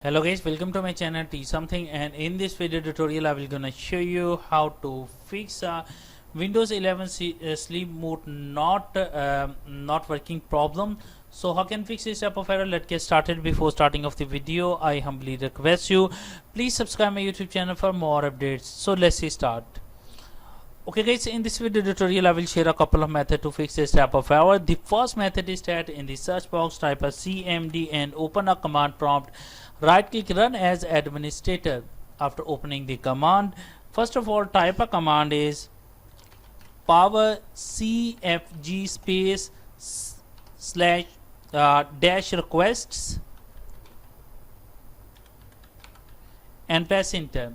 Hello guys, welcome to my channel Teach Something, and in this video tutorial I will gonna show you how to fix Windows 11 sleep mode not working problem. So how can fix this type of error? Let's get started. Before starting of the video, I humbly request you please subscribe my YouTube channel for more updates. So let's start. Okay guys, in this video tutorial I will share a couple of methods to fix this type of error. The first method is that in the search box type a cmd and open a command prompt. Right click run as administrator. After opening the command, first of all type a command is power cfg space slash dash requests and press enter.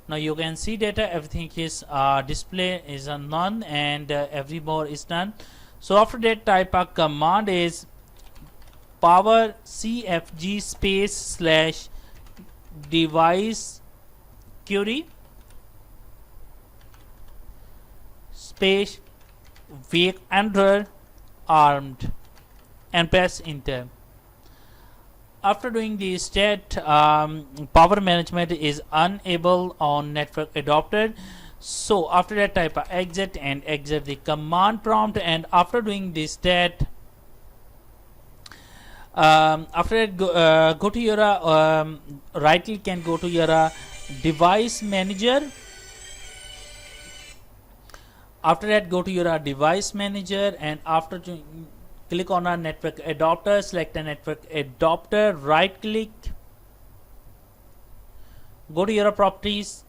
Now you can see that everything is display is a none and every more is none. So after that type a command is power cfg space slash device query space wake under armed and press enter. After doing the stat power management is unable on network adapter. So after that type of exit and exit the command prompt, and after doing this stat after that go to your right click and go to your device manager. After that go to your device manager, and after click on a network adapter, select a network adapter, right click, go to your properties,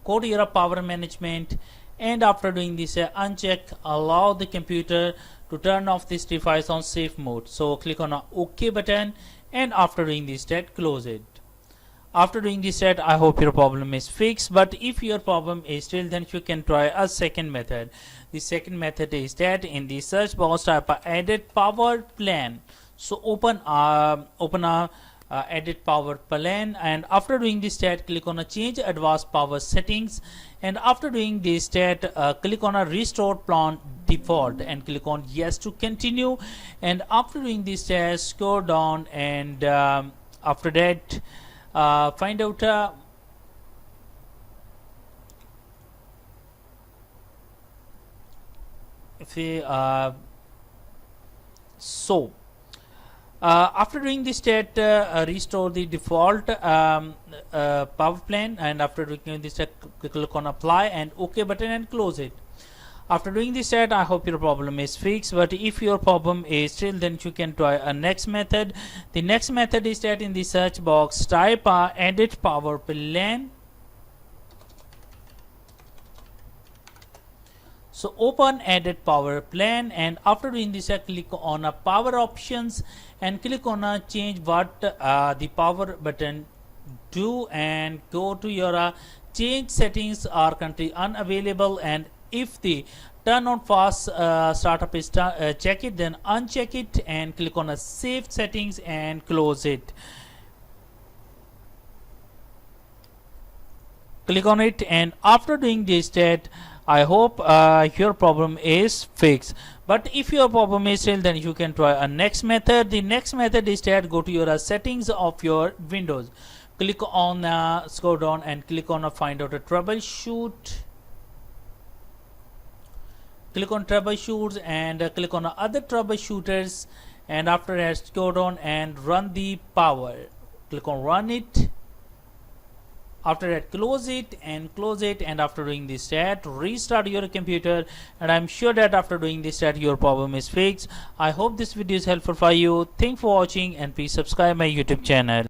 go to your power management, and after doing this uncheck allow the computer to turn off this device on safe mode. So click on a OK button, and after doing this that close it. After doing this set, I hope your problem is fixed, but if your problem is still, then you can try a second method. The second method is that in the search box type edit power plan. So open a edit power plan, and after doing this stat click on a change advanced power settings, and after doing this stat click on a restore plan default and click on yes to continue, and after doing this stat scroll down, and after that find out if we after doing this stat restore the default power plan, and after doing this stat click on apply and OK button and close it. After doing this stat, I hope your problem is fixed, but if your problem is still, then you can try a next method. The next method is that in the search box type edit power plan. So open edit power plan, and after doing this click on a power options and click on a change what the power button do, and go to your change settings are currently unavailable, and if the turn on fast startup is check it, then uncheck it and click on a save settings and close it. Click on it, and after doing this stat I hope your problem is fixed, but if your problem is still, then you can try a next method. The next method is that go to your settings of your Windows, click on scroll down and click on find out a troubleshoot, click on troubleshoots and click on other troubleshooters, and after that scroll down and run the power, click on run it. After that close it and close it, and after doing this stat restart your computer, and I'm sure that after doing this stat your problem is fixed. I hope this video is helpful for you. Thanks for watching, and please subscribe my YouTube channel.